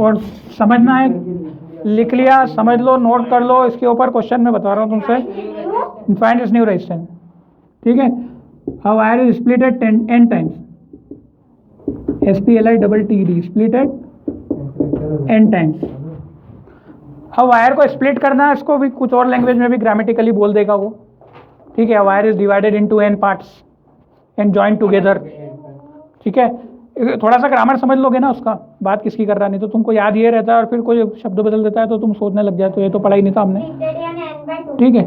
और समझना है। लिख लिया, समझ लो, नोट कर लो। इसके ऊपर क्वेश्चन मैं बता रहा हूँ तुमसे, फाइंड इट्स न्यू रेजिस्टेंस। ठीक है, अ wire is splitted n times, SPLITTED, splitted n times. अब वायर को स्प्लिट करना है, इसको भी कुछ और लैंग्वेज में भी ग्रामेटिकली बोल देगा वो। ठीक है, wire is divided into n parts and joint together. ठीक है, थोड़ा सा ग्रामर समझ लोगे ना उसका, बात किसकी कर रहा, नहीं तो तुमको याद ये रहता है और फिर कोई शब्द बदल देता है तो तुम सोचने लग जाते हो ये तो पढ़ा ही नहीं था हमने। ठीक है,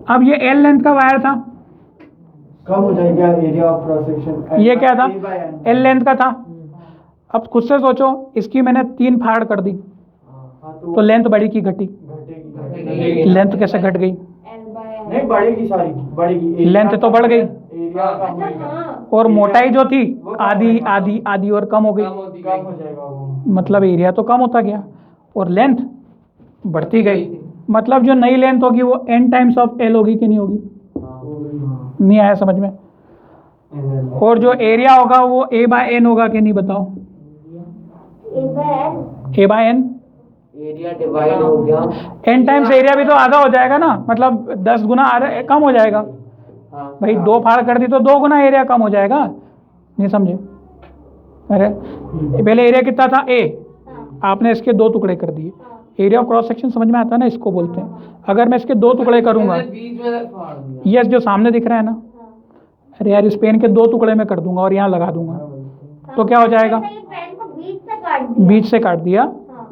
अब ये L लेंथ का वायर था, कम हो जाएगा एरिया ऑफ क्रॉस सेक्शन। ये क्या था? L लेंथ का था। अब खुद से सोचो, इसकी मैंने 3 फाड़ कर दी तो लेंथ बढ़ी की घटी? लेंथ कैसे घट गई? नहीं बढ़ेगी, सारी बढ़ेगी, लेंथ तो बढ़ गई एरिया कम होगा, और मोटाई जो थी आधी आधी आधी और कम हो गई। कम हो जाएगा वो। मतलब एरिया तो कम होता गया और लेंथ बढ़ती गई। मतलब जो नई लेंथ होगी वो n टाइम्स ऑफ L होगी कि नहीं होगी? नहीं आया समझ में? और जो एरिया होगा वो A/N होगा कि नहीं, बताओ? A/N। एरिया डिवाइड हो गया, n टाइम्स एरिया भी तो आधा हो जाएगा ना, मतलब 10 गुना कम हो जाएगा। भाई 2 फाड़ कर दी तो 2 गुना एरिया कम हो जाएगा। नहीं समझे? अरे पहले एरिया कितना था? A, आपने इसके 2 टुकड़े कर दिए। एरिया ऑफ क्रॉस सेक्शन समझ में आता है ना, इसको बोलते हैं। अगर मैं इसके 2 टुकड़े करूंगा, बीच में फाड़ दिया। ये जो सामने दिख रहा है ना, अरे यार इस पेन के 2 टुकड़े में कर दूंगा और यहाँ लगा दूंगा तो क्या हो जाएगा? बीच से काट दिया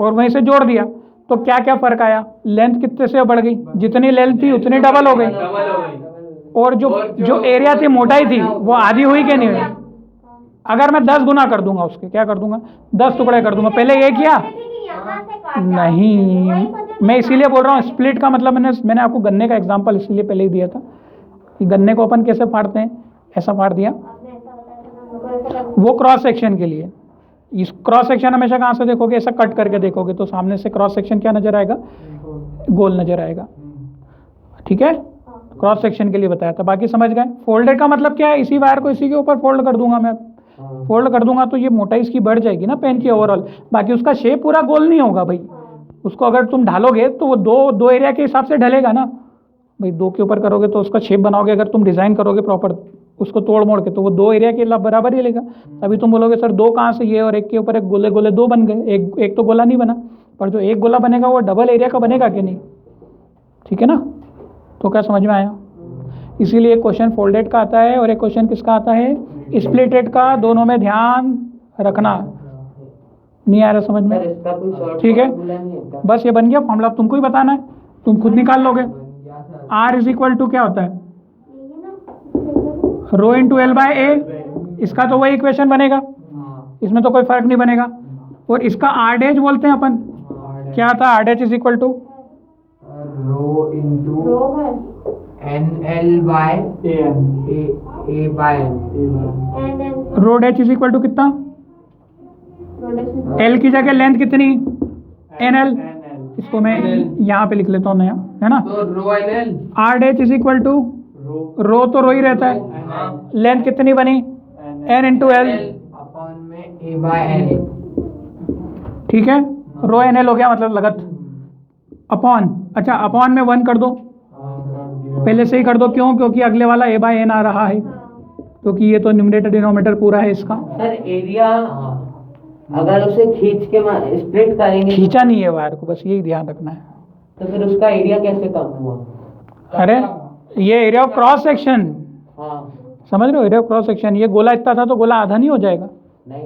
और वहीं से जोड़ दिया तो क्या क्या फर्क आया? लेंथ कितने से बढ़ गई? जितनी लेंथ थी उतनी डबल हो गई। और जो एरिया थी, मोटाई थी, वो आधी हुई कि नहीं हुई? अगर मैं 10 गुना कर दूंगा उसके, क्या कर दूंगा? 10 टुकड़े कर दूंगा। पहले ये किया नहीं, मैं इसीलिए बोल रहा हूँ स्प्लिट का मतलब मैंने आपको गन्ने का एग्जांपल इसीलिए पहले ही दिया था कि गन्ने को अपन कैसे फाड़ते हैं, ऐसा फाड़ दिया। वो क्रॉस सेक्शन के लिए। इस क्रॉस सेक्शन हमेशा कहाँ से देखोगे? ऐसा कट करके देखोगे तो सामने से क्रॉस सेक्शन क्या नजर आएगा? गोल नजर आएगा। ठीक है, क्रॉस सेक्शन के लिए बताया था, बाकी समझ गए। फोल्डेड का मतलब क्या है? इसी वायर को इसी के ऊपर फोल्ड कर दूंगा मैं। फोल्ड कर दूंगा तो ये मोटाई इसकी बढ़ जाएगी ना पेन की ओवरऑल, बाकी उसका शेप पूरा गोल नहीं होगा भाई। उसको अगर तुम ढालोगे तो वो दो एरिया के हिसाब से ढलेगा ना भाई। 2 के ऊपर करोगे तो उसका शेप बनाओगे, अगर तुम डिज़ाइन करोगे प्रॉपर उसको तोड़ मोड़ के तो वो 2 एरिया के बराबर ही लेगा। अभी तुम बोलोगे सर 2 कहाँ से, ये और एक के ऊपर एक गोले गोले 2 बन गए, एक तो गोला नहीं बना, पर जो एक गोला बनेगा वो डबल एरिया का बनेगा कि नहीं? ठीक है ना? तो क्या समझ में आया? इसीलिए एक क्वेश्चन फोल्डेड का आता है और एक क्वेश्चन किसका आता है, स्प्लिटेड का। दोनों में ध्यान रखना। नहीं आ रहा समझ में? ठीक है, बस ये बन गया फॉर्मूला। अब तुमको ही बताना है, तुम खुद निकाल लोगे। R इज इक्वल टू क्या होता है, रो इंटू एल बाय ए। इसका तो वही इक्वेशन बनेगा, इसमें तो कोई फर्क नहीं बनेगा। और इसका आर डैश बोलते हैं अपन, क्या था R dash is equal to rho into N L by A by N. Rho dash is equal to कितना, एल की जगह लेंथ कितनी, एन एल। इसको मैं यहाँ पे लिख लेता हूँ नया, है ना? तो rho N L. R dash is equal to rho तो रो ही रहता है, लेंथ कितनी बनी, एन इंटू एल अपॉन में ए बाय एन। ठीक है, रो एन एल हो गया, मतलब लगत अपॉन। अच्छा अपॉन में 1 कर दो, पहले से ही कर दो। क्यों? क्योंकि अगले वाला ए बाय एन आ रहा है, क्योंकि ये तो न्यूमरेटर डिनोमिनेटर पूरा है इसका। सर एरिया अगर उसे खींच के स्प्लिट करेंगे खींचा नहीं है वायर को, बस यही ध्यान रखना है। तो फिर उसका एरिया कैसे कम हुआ? अरे ये एरिया ऑफ क्रॉस सेक्शन, हाँ समझ रहे हो? एरिया ऑफ क्रॉस सेक्शन, ये गोला इतना था तो गोला आधा नहीं हो जाएगा? नहीं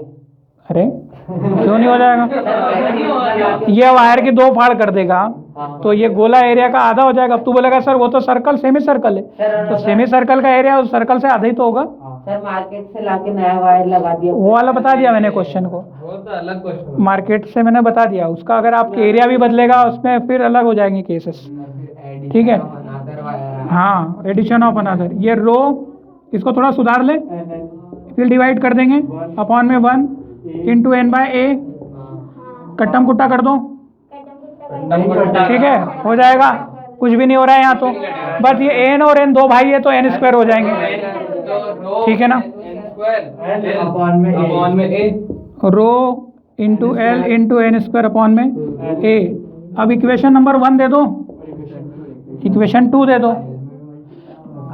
अरे क्यों नहीं हो जाएगा? ये वायर की 2 फाड़ कर देगा तो ये गोला एरिया का आधा हो जाएगा। अब तू बोलेगा सर वो तो सर्कल सेमी सर्कल है, तो सेमी सर्कल का एरिया उस सर्कल से आधा ही तो होगा। सर मार्केट से लाके नया वायर लगा दिया, वो वाला बता दिया मैंने क्वेश्चन को, वो तो अलग क्वेश्चन। मार्केट से मैंने बता दिया उसका। अगर आपके एरिया भी बदलेगा उसमें फिर अलग हो जाएंगे केसेस। ठीक है, हाँ, एडिशन ऑफ अनदर। ये रो इसको थोड़ा सुधार ले, फिर डिवाइड कर देंगे अपॉन में 1 इंटू एन बाय ए, कट्टम कुट्टा कर दो। ठीक है, हो जाएगा, कुछ भी नहीं हो रहा है यहाँ तो। बस ये एन और एन 2 भाई है तो एन स्क्वायर हो जाएंगे। ठीक है ना? अपॉन में A, rho into L into N square upon में ए। अब इक्वेशन नंबर 1 दे दो, इक्वेशन 2 दे दो।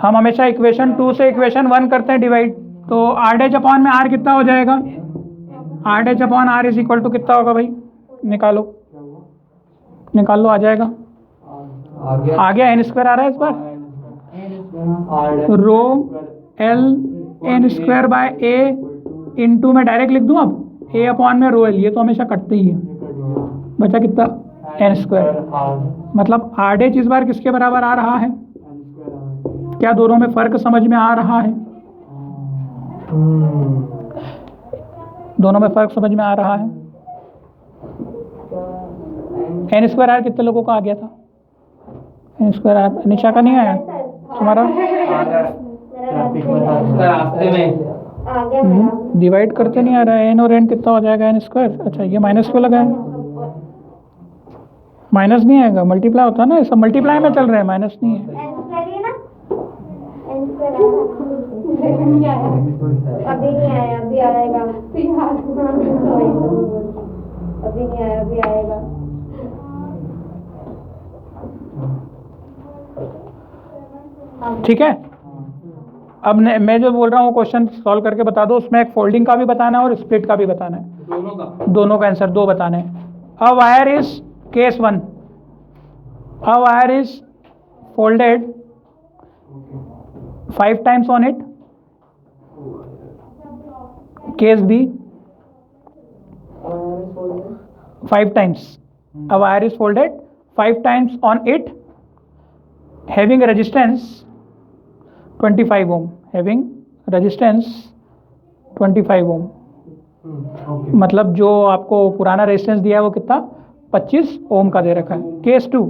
हम हमेशा इक्वेशन 2 से इक्वेशन 1 करते हैं डिवाइड, तो आर डैश अपॉन में आर कितना हो जाएगा, R dash upon R is equal to कितना होगा भाई? निकालो निकाल लो, आ जाएगा। आ गया, एन स्क्वायर आ रहा है इस बार। Rho L N square by A into में डायरेक्ट लिख दूं अब ए अपॉन में रो एल, ये तो हमेशा कटते ही है। बचा कितना, एन स्क्वायर। मतलब आर डैश इस बार किसके बराबर आ रहा है? क्या दोनों में फर्क समझ में आ रहा है? दोनों में फर्क समझ में आ रहा है? एन स्क्वायर आर कितने लोगों का आ गया था? एन स्क्वायर आर निशा का नहीं आया तुम्हारा? रास्ते में डिवाइड करते नहीं आ रहा है। एन और एन कितना हो जाएगा, एन स्क्वायर। अच्छा ये माइनस क्यों लगा है? माइनस नहीं आएगा, मल्टीप्लाई होता है ना, सब मल्टीप्लाई में चल रहा है, माइनस नहीं है। अभी नहीं आया, अभी आएगा। अभी नहीं आया, अभी आएगा। ठीक है, अब मैं जो बोल रहा हूँ क्वेश्चन सॉल्व करके बता दो। उसमें एक फोल्डिंग का भी बताना है और स्प्लिट का भी बताना है, दोनों का आंसर 2 बताने हैं। अ wire is case 1, a wire is folded 5 times on it. Case B, 5 times. A wire is folded 5 times on it, having a resistance 25 ohm. Having resistance 25 ohm. मतलब जो आपको पुराना रेजिस्टेंस दिया है वो कितना, 25 ओम का दे रखा है। केस 2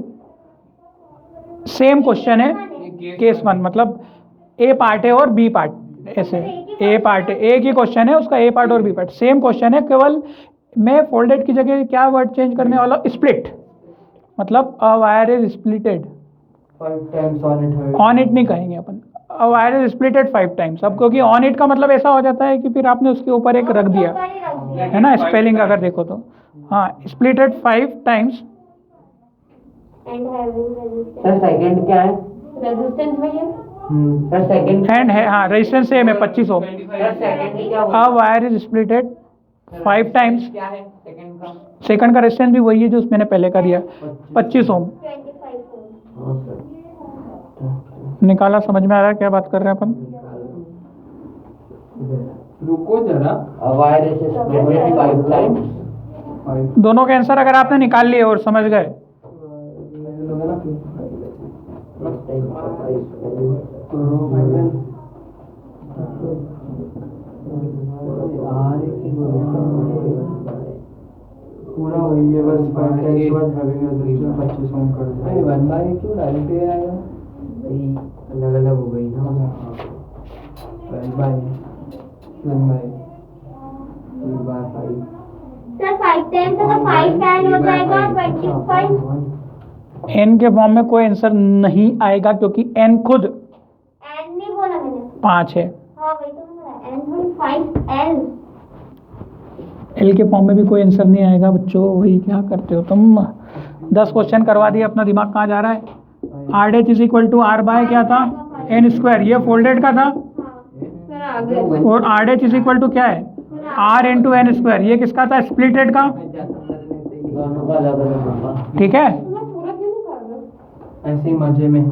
सेम क्वेश्चन है। केस 1 मतलब ए पार्ट है और बी पार्ट, ऐसे ए पार्ट है, एक ही क्वेश्चन है उसका, ए पार्ट और बी पार्ट सेम क्वेश्चन है। केवल मैं फोल्डेड की जगह क्या वर्ड चेंज करने वाला, स्प्लिट। मतलब अ wire is splitted, 5 times on it है। ऑन इट नहीं कहेंगे अपन, वायर इज स्प्लिटेड 5 टाइम्स। अब क्योंकि ऑन इट का मतलब ऐसा हो जाता है कि फिर आपने उसके ऊपर एक रख दिया, है ना, स्पेलिंग अगर देखो तो। हाँ, splitted 5 times. And having resistance. Sir second क्या है? रेजिस्टेंस भैया सर सेकंड एंड है, हाँ, रेजिस्टेंस सेम है 25 ओम। सर सेकंड क्या हुआ? अ वायर इज स्प्लिटेड 5 टाइम्स। क्या है सेकंड का? सेकंड का रेजिस्टेंस भी वही है जो मैंने पहले का दिया, 25 ओम। 25 ओम। हाँ सर। निकाला? समझ में आ रहा है क्या बात कर रहे हैं अपन? रुको जरा। Wire is splitted 5 times. दोनों के आंसर अगर आपने निकाल लिए और समझ गए, पूरा वही है, बस 5 टाइम्स बाद हैविंग रेजिस्टेंस 25 ओम कर दो। अरे 1 बाय क्यों डालते आएगा? अलग अलग हो गई ना। 1 बाय 5। सर 5 टाइम्स तो 5 टाइम हो जाएगा 25। एन के फॉर्म में कोई आंसर नहीं आएगा क्योंकि एन खुद एन नहीं बोला मैंने। 5 है। हाँ वही तो बोला, एन थोड़ी 5 एल। एल के फॉर्म में भी कोई आंसर नहीं आएगा बच्चों। वही क्या करते हो तुम? 10 क्वेश्चन करवा दिए, अपना दिमाग कहाँ जा रहा है? R H is equal to R by क्या था? N square. ये फोल्डेड का था। फिर आगे और R H is equal to क्या है? R into N square. ये किसका था? स्प्लिटेड का। दोनों का अलग अलग होगा। ठीक है, पूरा क्यों नहीं कर रहे? ऐसे ही मजे में।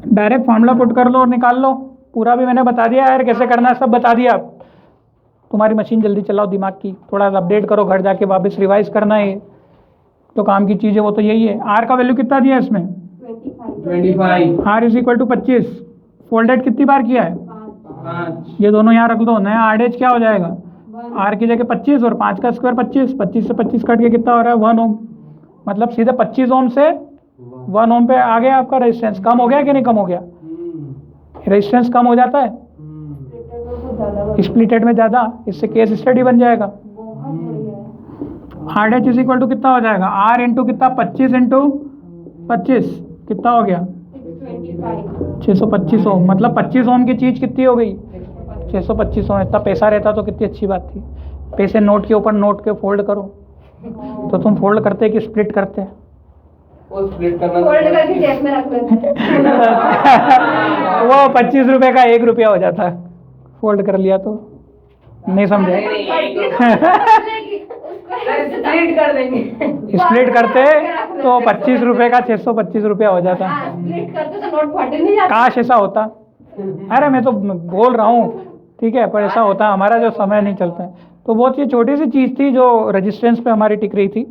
डायरेक्ट फॉर्मूला पुट कर लो और निकाल लो। पूरा भी मैंने बता दिया यार, कैसे करना है सब बता दिया। आप तुम्हारी मशीन जल्दी चलाओ दिमाग की, थोड़ा अपडेट करो, घर जाके वापस रिवाइज करना है। तो काम की चीज़ है वो तो यही है। आर का वैल्यू कितना दिया है इसमें? 25। R is equal to 25। Folded कितनी बार किया है? 5। ये दोनों यहाँ रख दो। नया आर एच क्या हो जाएगा? आर की जगह 25 और 5 का स्क्वायर 25। 25 से 25 कट के कितना हो रहा है? 1 ओम। मतलब सीधे 25 ओम से 1 ओम पे आ गया आपका रेजिस्टेंस। कम हो गया कि नहीं कम हो गया? रेजिस्टेंस कम हो जाता है स्प्लिटेड में ज़्यादा। इससे केस स्टडी बन जाएगा। R H is equal to कितना हो जाएगा? आर इंटू कितना? 25 इंटू 25 कितना हो गया? 625 ओम। मतलब 25 ओम की चीज़ कितनी हो गई? 625 ओम। इतना पैसा रहता तो कितनी अच्छी बात थी। पैसे नोट के ऊपर नोट के फोल्ड करो। तो तुम फोल्ड करते कि स्प्लिट करते? वो स्प्लिट करना फोल्ड करके जेब में रख लेते हैं। वो 25 रुपये का 1 रुपया हो जाता। फोल्ड कर लिया तो नहीं समझे? स्प्लिट कर देंगे। स्प्लिट करते तो 25 रुपये का 625 रुपया हो जाता। स्प्लिट करते तो नोट फटे नहीं जाते। काश ऐसा होता। अरे मैं तो बोल रहा हूँ, ठीक है, पर ऐसा होता। हमारा जो समय नहीं चलता है। तो बहुत ये छोटी सी चीज़ थी जो रेजिस्टेंस पे हमारी टिक रही थी।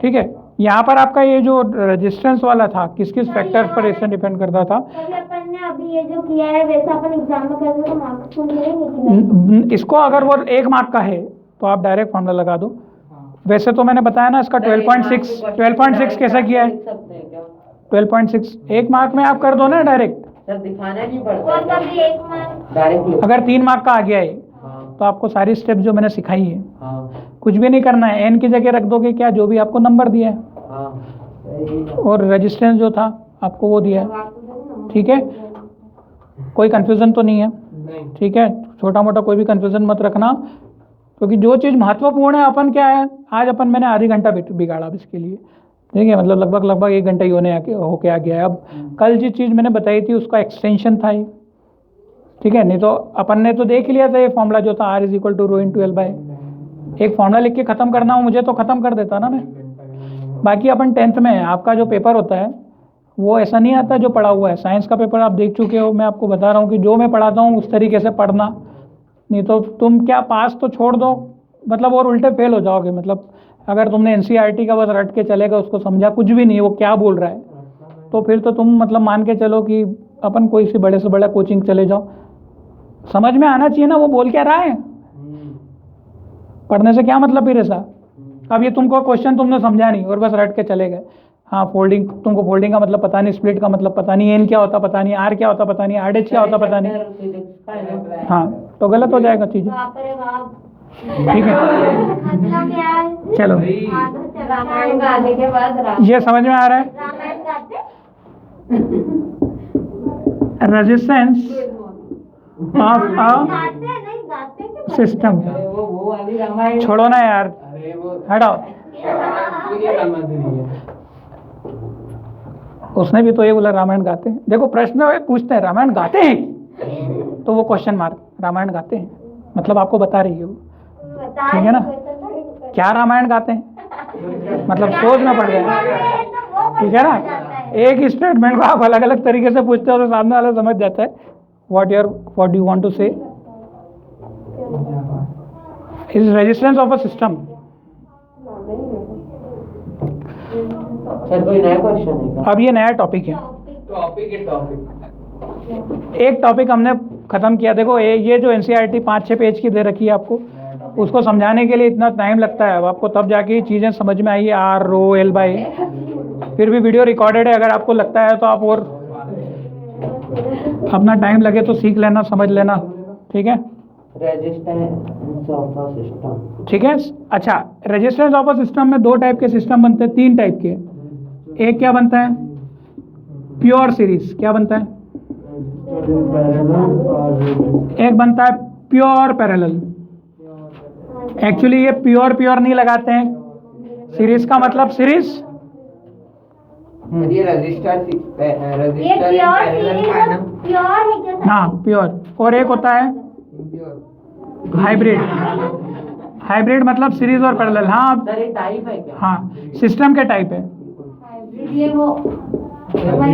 ठीक है, यहाँ पर आपका ये जो रेजिस्टेंस वाला था किस किस फैक्टर्स पर इससे डिपेंड करता था? कभी अपन ने अभी ये जो किया है वैसा अपन एग्जाम में करते तो मार्क्स तो मिलेंगे। इसको अगर वो 1 मार्क का है तो आप डायरेक्ट फॉर्मूला लगा दो। वैसे तो मैंने बताया ना इसका 12.6 कैसा किया है? 12.6 1 मार्क में आप कर दो ना डायरेक्ट। सर दिखाना नहीं और पड़ता कभी 1 मार्क। डायरेक्ट। अगर 3 मार्क का आ गया है हाँ तो आपको सारी स्टेप जो मैंने सिखाई है हाँ कुछ भी नहीं करना है। एन की जगह रख दोगे क्या? जो भी आपको नंबर दिया है। हाँ। और रेजिस्टेंस जो था आपको वो दिया है। ठीक है, कोई कंफ्यूजन तो नहीं है? ठीक है, छोटा मोटा कोई भी कंफ्यूजन मत रखना, क्योंकि जो चीज़ महत्वपूर्ण है अपन क्या है, आज अपन मैंने आधी घंटा बिगाड़ा अब इसके लिए। ठीक है, मतलब लगभग 1 घंटा ही होके आ गया है। अब कल जिस चीज़ मैंने बताई थी उसका एक्सटेंशन था ये। ठीक है, नहीं तो अपन ने तो देख ही लिया था ये फॉर्मूला जो था R is equal to rho into L by. एक फॉर्मूला लिख के ख़त्म करना हो मुझे तो ख़त्म कर देता ना मैं। बाकी अपन 10th में आपका जो पेपर होता है वो ऐसा नहीं आता जो पढ़ा हुआ है। साइंस का पेपर आप देख चुके हो। मैं आपको बता रहा हूँ कि जो मैं पढ़ाता हूँ उस तरीके से पढ़ना, नहीं तो तुम क्या पास तो छोड़ दो, मतलब और उल्टे फेल हो जाओगे। मतलब अगर तुमने NCERT का बस रट के चलेगा, उसको समझा कुछ भी नहीं वो क्या बोल रहा है, तो फिर तो तुम मतलब मान के चलो कि अपन कोई सी बड़े से बड़ा कोचिंग चले जाओ। समझ में आना चाहिए ना वो बोल क्या रहा है। पढ़ने से क्या मतलब फिर ऐसा? अब ये तुमको क्वेश्चन तुमने समझा नहीं और बस रट के चले गए। हाँ, फोल्डिंग, तुमको फोल्डिंग का मतलब पता नहीं, स्प्लिट का मतलब पता नहीं, एन क्या होता पता नहीं, आर क्या होता पता नहीं, आर एच क्या होता पता नहीं। हाँ, तो गलत हो जाएगा चीज़ें। बाप रे बाप। ठीक है, मतलब यार चलो रामायण का आने के बाद ये समझ में आ रहा है। रामायण गाते। रेजिस्टेंस गाते हैं नहीं गाते हैं कि सिस्टम। अरे वो वाली रामायण छोड़ो ना यार, अरे वो हटाओ। रामायण है। उसने भी तो ये बोला रामायण गाते हैं। देखो प्रश्न पूछते हैं रामायण गाते हैं, तो वो क्वेश्चन मार्क, रामायण गाते हैं मतलब आपको बता रही है वो, बता ठीक है ना? रही क्या रामायण गाते हैं मतलब सोचना पड़ गया, ठीक है ना? एक ही स्टेटमेंट को आप अलग अलग तरीके से पूछते हो तो सामने वाला समझ जाता है what do you want to say. Is resistance of a system. Sir कोई नया क्वेश्चन है क्या? अब ये नया टॉपिक है, एक टॉपिक हमने खत्म किया। देखो ये जो एनसीईआरटी 5-6 पेज की दे रखी है आपको, उसको समझाने के लिए इतना टाइम लगता है, अब आपको तब जाके ये चीज़ें समझ में आई, आर रो एल बाई। फिर भी वीडियो रिकॉर्डेड है, अगर आपको लगता है तो आप और अपना टाइम लगे तो सीख लेना, समझ लेना, ठीक है? Resistance of a system. ठीक है। अच्छा, रेजिस्टेंस ऑफ अ सिस्टम में 2 टाइप के सिस्टम बनते हैं, 3 टाइप के। एक क्या बनता है? Pure series. क्या बनता है? एक बनता है प्योर पैरेलल। एक्चुअली ये प्योर नहीं लगाते हैं, सीरीज का मतलब सीरीज। ये रजिस्टर ये प्योर प्योर है क्या सर? हाँ प्योर। और एक होता है हाइब्रिड। हाइब्रिड मतलब सीरीज और पैरेलल। हाँ सर ये टाइप है क्या? हाँ, सिस्टम के टाइप है। ये वो